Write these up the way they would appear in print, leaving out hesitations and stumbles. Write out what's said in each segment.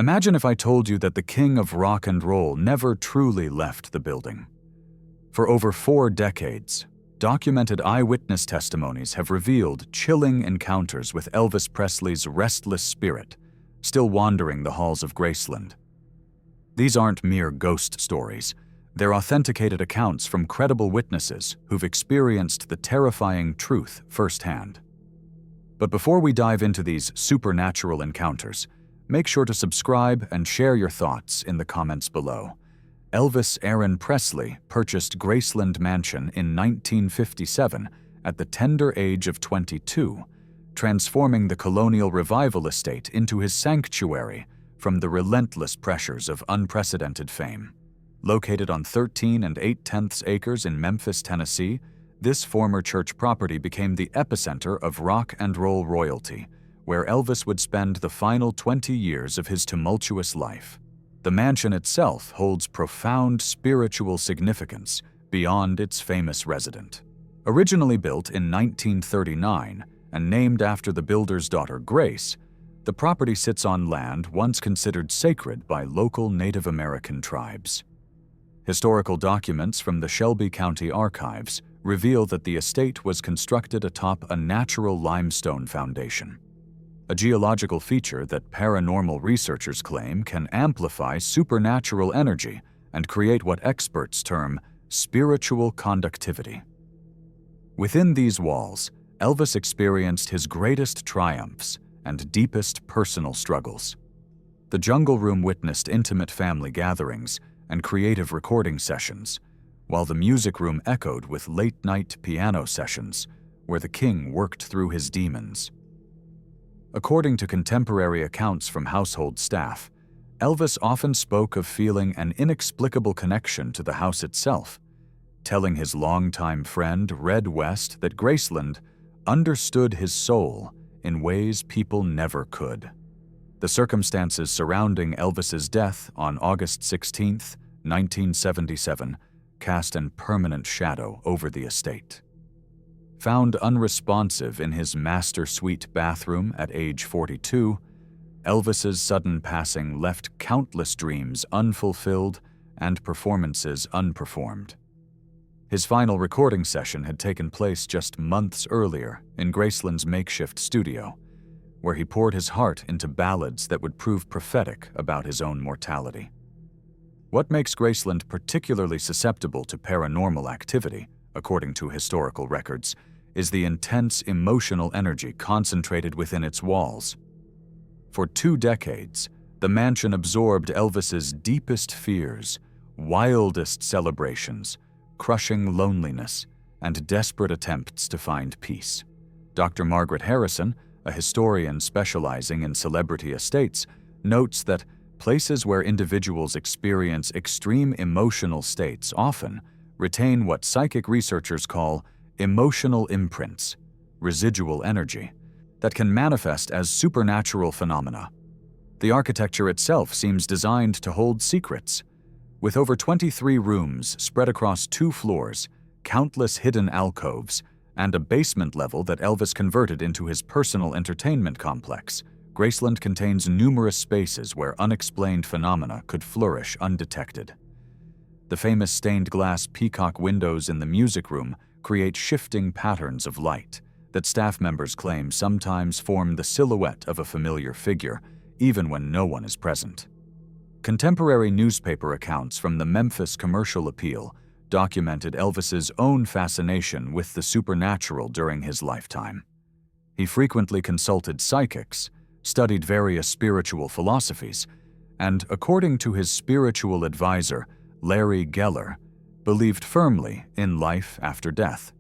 Imagine if I told you that the king of rock and roll never truly left the building. For over 4 decades, documented eyewitness testimonies have revealed chilling encounters with Elvis Presley's restless spirit, still wandering the halls of Graceland. These aren't mere ghost stories. They're authenticated accounts from credible witnesses who've experienced the terrifying truth firsthand. But before we dive into these supernatural encounters, make sure to subscribe and share your thoughts in the comments below. Elvis Aaron Presley purchased Graceland Mansion in 1957 at the tender age of 22, transforming the colonial revival estate into his sanctuary from the relentless pressures of unprecedented fame. Located on 13 8/10 acres in Memphis, Tennessee, this former church property became the epicenter of rock and roll royalty, where Elvis would spend the final 20 years of his tumultuous life. The mansion itself holds profound spiritual significance beyond its famous resident. Originally built in 1939 and named after the builder's daughter Grace, the property sits on land once considered sacred by local Native American tribes. Historical documents from the Shelby County Archives reveal that the estate was constructed atop a natural limestone foundation, a geological feature that paranormal researchers claim can amplify supernatural energy and create what experts term spiritual conductivity. Within these walls, Elvis experienced his greatest triumphs and deepest personal struggles. The Jungle Room witnessed intimate family gatherings and creative recording sessions, while the music room echoed with late-night piano sessions where the king worked through his demons. According to contemporary accounts from household staff, Elvis often spoke of feeling an inexplicable connection to the house itself, telling his longtime friend Red West that Graceland understood his soul in ways people never could. The circumstances surrounding Elvis's death on August 16, 1977, cast an permanent shadow over the estate. Found unresponsive in his master suite bathroom at age 42, Elvis's sudden passing left countless dreams unfulfilled and performances unperformed. His final recording session had taken place just months earlier in Graceland's makeshift studio, where he poured his heart into ballads that would prove prophetic about his own mortality. What makes Graceland particularly susceptible to paranormal activity, according to historical records, is the intense emotional energy concentrated within its walls. For 2 decades, the mansion absorbed Elvis's deepest fears, wildest celebrations, crushing loneliness, and desperate attempts to find peace. Dr. Margaret Harrison, a historian specializing in celebrity estates, notes that places where individuals experience extreme emotional states often retain what psychic researchers call emotional imprints, residual energy, that can manifest as supernatural phenomena. The architecture itself seems designed to hold secrets. With over 23 rooms spread across 2 floors, countless hidden alcoves, and a basement level that Elvis converted into his personal entertainment complex, Graceland contains numerous spaces where unexplained phenomena could flourish undetected. The famous stained glass peacock windows in the music room create shifting patterns of light that staff members claim sometimes form the silhouette of a familiar figure, even when no one is present. Contemporary newspaper accounts from the Memphis Commercial Appeal documented Elvis's own fascination with the supernatural during his lifetime. He frequently consulted psychics, studied various spiritual philosophies, and, according to his spiritual advisor, Larry Geller, believed firmly in life after death.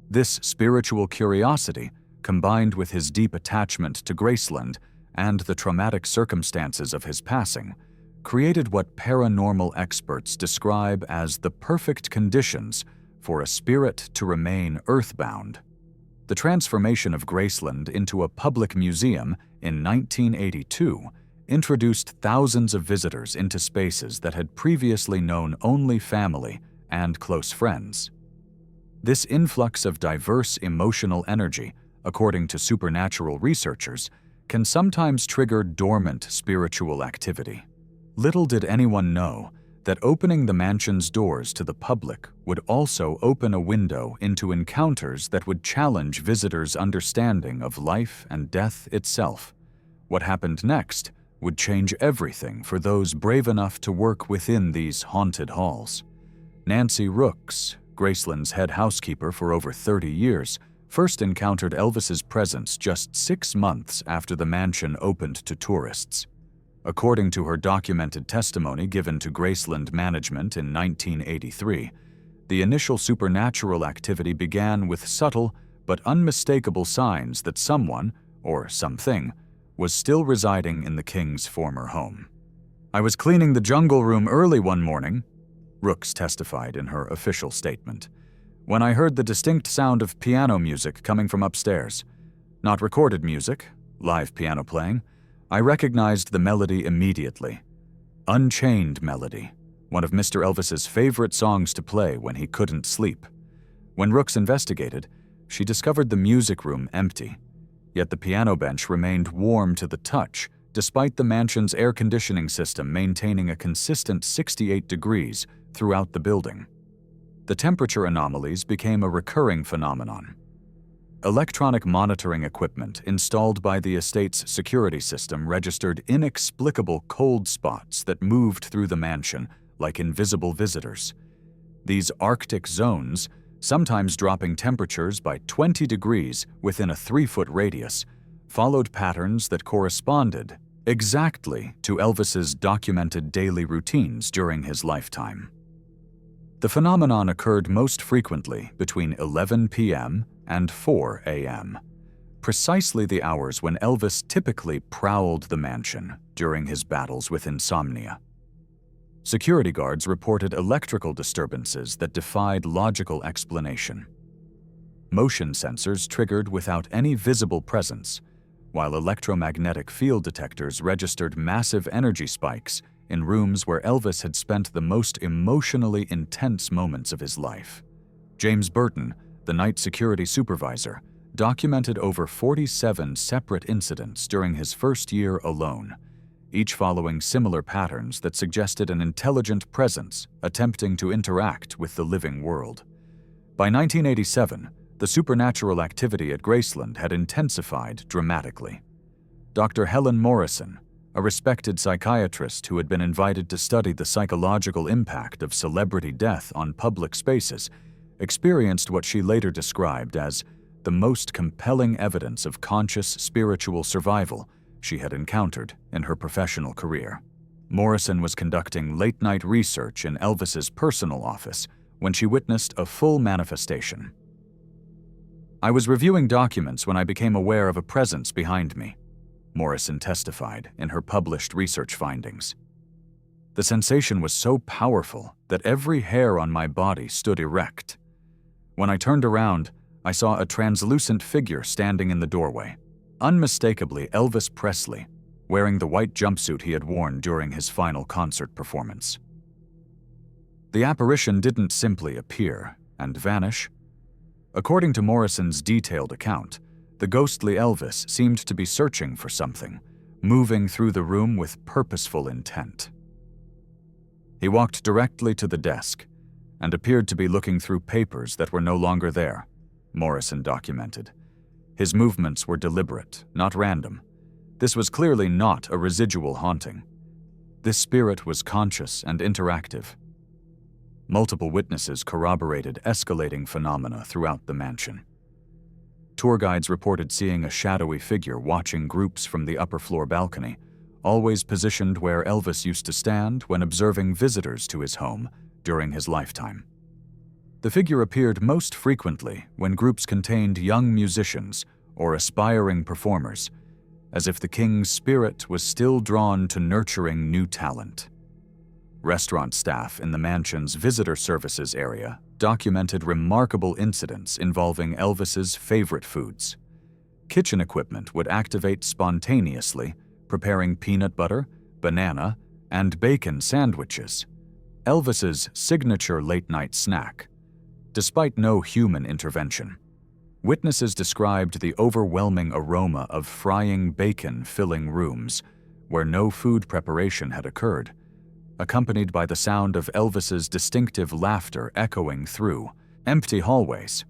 This spiritual curiosity, combined with his deep attachment to Graceland and the traumatic circumstances of his passing, created what paranormal experts describe as the perfect conditions for a spirit to remain earthbound. The transformation of Graceland into a public museum in 1982 introduced thousands of visitors into spaces that had previously known only family and close friends. This influx of diverse emotional energy, according to supernatural researchers, can sometimes trigger dormant spiritual activity. Little did anyone know that opening the mansion's doors to the public would also open a window into encounters that would challenge visitors' understanding of life and death itself. What happened next would change everything for those brave enough to work within these haunted halls. Nancy Rooks, Graceland's head housekeeper for over 30 years, first encountered Elvis's presence just 6 months after the mansion opened to tourists. According to her documented testimony given to Graceland management in 1983, the initial supernatural activity began with subtle but unmistakable signs that someone, or something, was still residing in the king's former home. "I was cleaning the jungle room early one morning," Rooks testified in her official statement, "when I heard the distinct sound of piano music coming from upstairs. Not recorded music, live piano playing. I recognized the melody immediately. Unchained Melody, one of Mr. Elvis's favorite songs to play when he couldn't sleep. When Rooks investigated, she discovered the music room empty, yet the piano bench remained warm to the touch, despite the mansion's air conditioning system maintaining a consistent 68 degrees throughout the building. The temperature anomalies became a recurring phenomenon. Electronic monitoring equipment installed by the estate's security system registered inexplicable cold spots that moved through the mansion like invisible visitors. These Arctic zones, sometimes dropping temperatures by 20 degrees within a 3-foot radius, followed patterns that corresponded exactly to Elvis's documented daily routines during his lifetime. The phenomenon occurred most frequently between 11 p.m. and 4 a.m., precisely the hours when Elvis typically prowled the mansion during his battles with insomnia. Security guards reported electrical disturbances that defied logical explanation. Motion sensors triggered without any visible presence, while electromagnetic field detectors registered massive energy spikes in rooms where Elvis had spent the most emotionally intense moments of his life. James Burton, the night security supervisor, documented over 47 separate incidents during his first year alone, each following similar patterns that suggested an intelligent presence attempting to interact with the living world. By 1987, the supernatural activity at Graceland had intensified dramatically. Dr. Helen Morrison, a respected psychiatrist who had been invited to study the psychological impact of celebrity death on public spaces, experienced what she later described as the most compelling evidence of conscious spiritual survival she had encountered in her professional career. Morrison was conducting late-night research in Elvis's personal office when she witnessed a full manifestation. "I was reviewing documents when I became aware of a presence behind me," Morrison testified in her published research findings. "The sensation was so powerful that every hair on my body stood erect. When I turned around, I saw a translucent figure standing in the doorway, unmistakably Elvis Presley, wearing the white jumpsuit he had worn during his final concert performance." The apparition didn't simply appear and vanish. According to Morrison's detailed account, the ghostly Elvis seemed to be searching for something, moving through the room with purposeful intent. He walked directly to the desk and appeared to be looking through papers that were no longer there, Morrison documented. His movements were deliberate, not random. This was clearly not a residual haunting. This spirit was conscious and interactive. Multiple witnesses corroborated escalating phenomena throughout the mansion. Tour guides reported seeing a shadowy figure watching groups from the upper-floor balcony, always positioned where Elvis used to stand when observing visitors to his home during his lifetime. The figure appeared most frequently when groups contained young musicians or aspiring performers, as if the king's spirit was still drawn to nurturing new talent. Restaurant staff in the mansion's visitor services area documented remarkable incidents involving Elvis's favorite foods. Kitchen equipment would activate spontaneously, preparing peanut butter, banana, and bacon sandwiches, Elvis's signature late-night snack, despite no human intervention. Witnesses described the overwhelming aroma of frying bacon filling rooms where no food preparation had occurred, accompanied by the sound of Elvis's distinctive laughter echoing through empty hallways.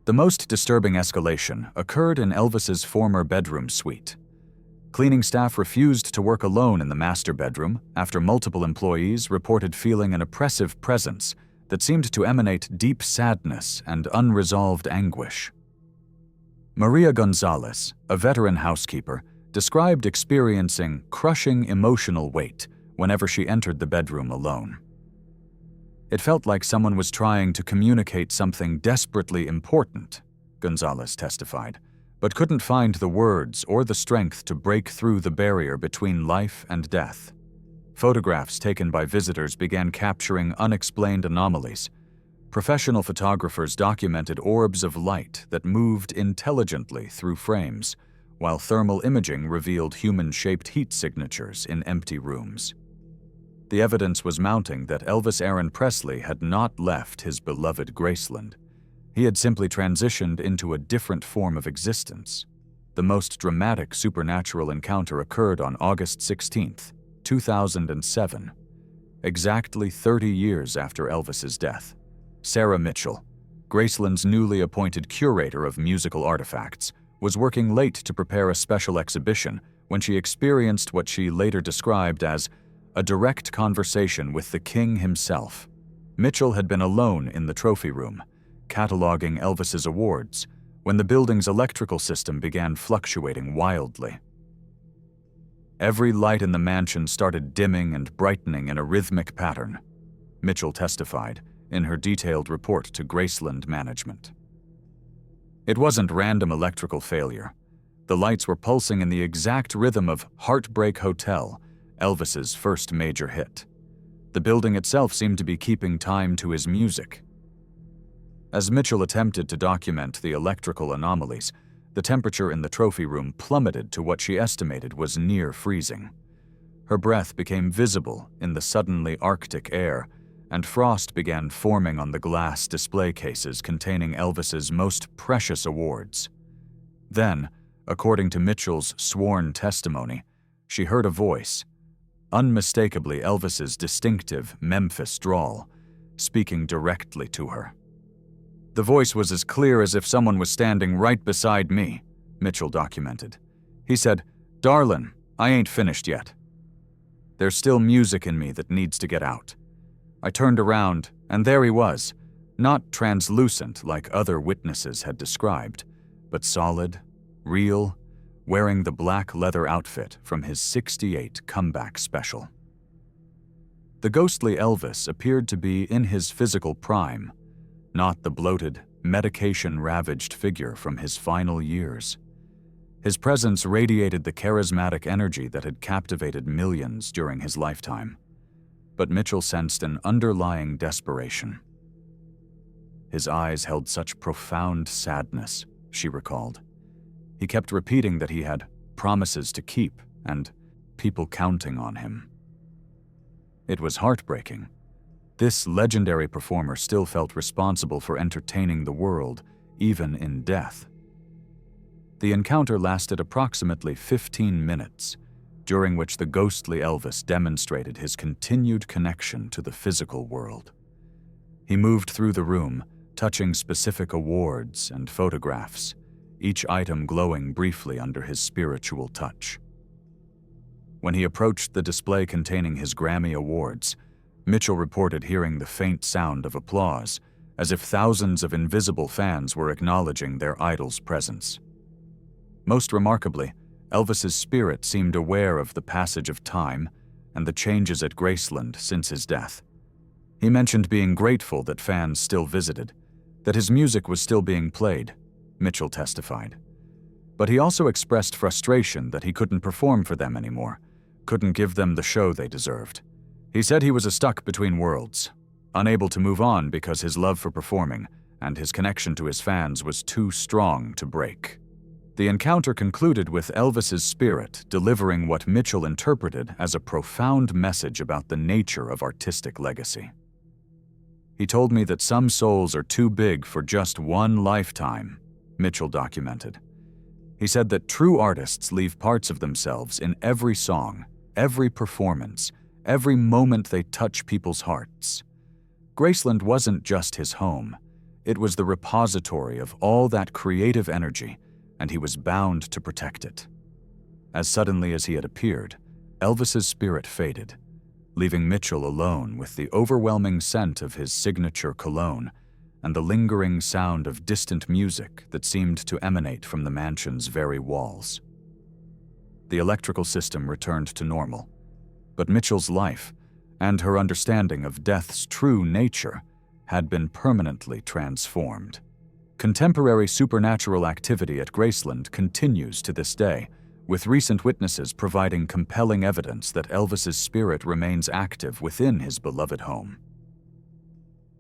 The most disturbing escalation occurred in Elvis's former bedroom suite. Cleaning staff refused to work alone in the master bedroom after multiple employees reported feeling an oppressive presence that seemed to emanate deep sadness and unresolved anguish. Maria Gonzalez, a veteran housekeeper, described experiencing crushing emotional weight whenever she entered the bedroom alone. It felt like someone was trying to communicate something desperately important, Gonzalez testified, but couldn't find the words or the strength to break through the barrier between life and death. Photographs taken by visitors began capturing unexplained anomalies. Professional photographers documented orbs of light that moved intelligently through frames, while thermal imaging revealed human-shaped heat signatures in empty rooms. The evidence was mounting that Elvis Aaron Presley had not left his beloved Graceland. He had simply transitioned into a different form of existence. The most dramatic supernatural encounter occurred on August 16, 2007, exactly 30 years after Elvis's death. Sarah Mitchell, Graceland's newly appointed curator of musical artifacts, was working late to prepare a special exhibition when she experienced what she later described as a direct conversation with the king himself. Mitchell had been alone in the trophy room, cataloging Elvis's awards, when the building's electrical system began fluctuating wildly. Every light in the mansion started dimming and brightening in a rhythmic pattern, Mitchell testified in her detailed report to Graceland management. It wasn't random electrical failure. The lights were pulsing in the exact rhythm of Heartbreak Hotel, Elvis's first major hit. The building itself seemed to be keeping time to his music. As Mitchell attempted to document the electrical anomalies, the temperature in the trophy room plummeted to what she estimated was near freezing. Her breath became visible in the suddenly Arctic air, and frost began forming on the glass display cases containing Elvis's most precious awards. Then, according to Mitchell's sworn testimony, she heard a voice, unmistakably Elvis's distinctive Memphis drawl, speaking directly to her. The voice was as clear as if someone was standing right beside me, Mitchell documented. He said, "Darlin', I ain't finished yet. There's still music in me that needs to get out." I turned around, and there he was, not translucent like other witnesses had described, but solid, real, wearing the black leather outfit from his '68 comeback special. The ghostly Elvis appeared to be in his physical prime, not the bloated, medication-ravaged figure from his final years. His presence radiated the charismatic energy that had captivated millions during his lifetime. But Mitchell sensed an underlying desperation. His eyes held such profound sadness, she recalled. He kept repeating that he had promises to keep and people counting on him. It was heartbreaking. This legendary performer still felt responsible for entertaining the world, even in death. The encounter lasted approximately 15 minutes, during which the ghostly Elvis demonstrated his continued connection to the physical world. He moved through the room, touching specific awards and photographs, each item glowing briefly under his spiritual touch. When he approached the display containing his Grammy awards, Mitchell reported hearing the faint sound of applause, as if thousands of invisible fans were acknowledging their idol's presence. Most remarkably, Elvis's spirit seemed aware of the passage of time and the changes at Graceland since his death. He mentioned being grateful that fans still visited, that his music was still being played, Mitchell testified. But he also expressed frustration that he couldn't perform for them anymore, couldn't give them the show they deserved. He said he was stuck between worlds, unable to move on because his love for performing and his connection to his fans was too strong to break. The encounter concluded with Elvis's spirit delivering what Mitchell interpreted as a profound message about the nature of artistic legacy. He told me that some souls are too big for just one lifetime, Mitchell documented. He said that true artists leave parts of themselves in every song, every performance, every moment they touch people's hearts. Graceland wasn't just his home. It was the repository of all that creative energy, and he was bound to protect it. As suddenly as he had appeared, Elvis's spirit faded, leaving Mitchell alone with the overwhelming scent of his signature cologne and the lingering sound of distant music that seemed to emanate from the mansion's very walls. The electrical system returned to normal, but Mitchell's life and her understanding of death's true nature had been permanently transformed. Contemporary supernatural activity at Graceland continues to this day, with recent witnesses providing compelling evidence that Elvis's spirit remains active within his beloved home.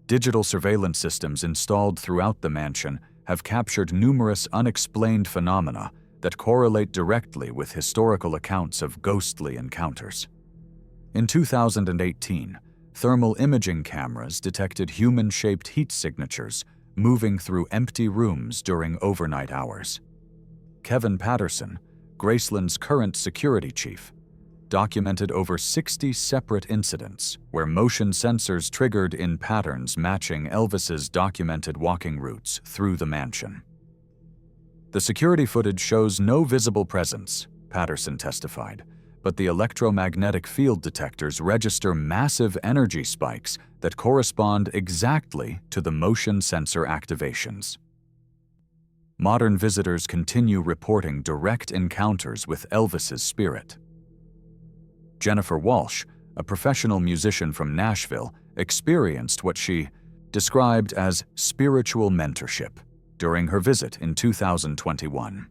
Digital surveillance systems installed throughout the mansion have captured numerous unexplained phenomena that correlate directly with historical accounts of ghostly encounters. In 2018, thermal imaging cameras detected human-shaped heat signatures moving through empty rooms during overnight hours. Kevin Patterson, Graceland's current security chief, documented over 60 separate incidents where motion sensors triggered in patterns matching Elvis's documented walking routes through the mansion. The security footage shows no visible presence, Patterson testified, but the electromagnetic field detectors register massive energy spikes that correspond exactly to the motion sensor activations. Modern visitors continue reporting direct encounters with Elvis's spirit. Jennifer Walsh, a professional musician from Nashville, experienced what she described as spiritual mentorship during her visit in 2021.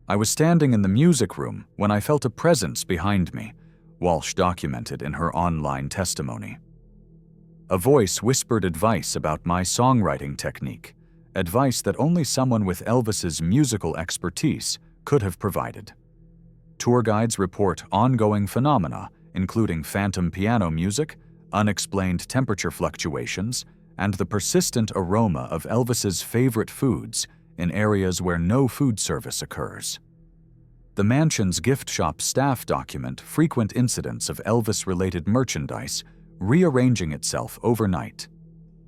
"I was standing in the music room when I felt a presence behind me," Walsh documented in her online testimony. "A voice whispered advice about my songwriting technique, advice that only someone with Elvis's musical expertise could have provided." Tour guides report ongoing phenomena, including phantom piano music, unexplained temperature fluctuations, and the persistent aroma of Elvis's favorite foods in areas where no food service occurs. The mansion's gift shop staff document frequent incidents of Elvis-related merchandise rearranging itself overnight,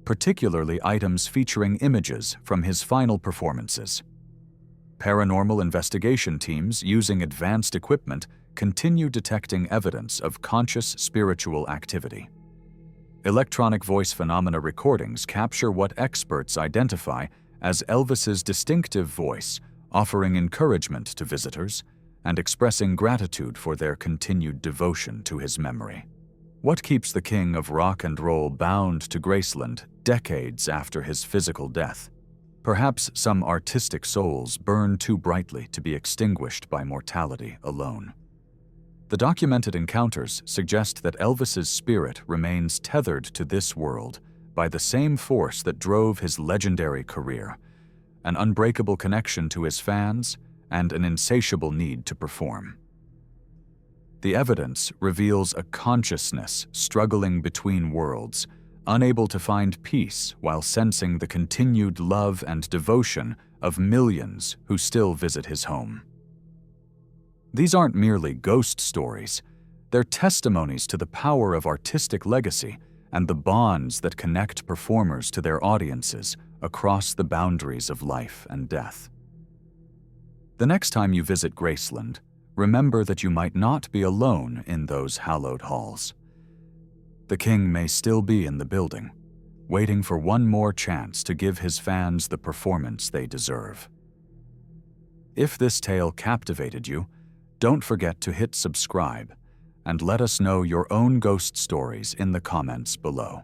particularly items featuring images from his final performances. Paranormal investigation teams using advanced equipment continue detecting evidence of conscious spiritual activity. Electronic voice phenomena recordings capture what experts identify as Elvis's distinctive voice, offering encouragement to visitors and expressing gratitude for their continued devotion to his memory. What keeps the king of rock and roll bound to Graceland decades after his physical death? Perhaps some artistic souls burn too brightly to be extinguished by mortality alone. The documented encounters suggest that Elvis's spirit remains tethered to this world by the same force that drove his legendary career, an unbreakable connection to his fans and an insatiable need to perform. The evidence reveals a consciousness struggling between worlds, unable to find peace while sensing the continued love and devotion of millions who still visit his home. These aren't merely ghost stories, they're testimonies to the power of artistic legacy and the bonds that connect performers to their audiences across the boundaries of life and death. The next time you visit Graceland, remember that you might not be alone in those hallowed halls. The king may still be in the building, waiting for one more chance to give his fans the performance they deserve. If this tale captivated you, don't forget to hit subscribe and let us know your own ghost stories in the comments below.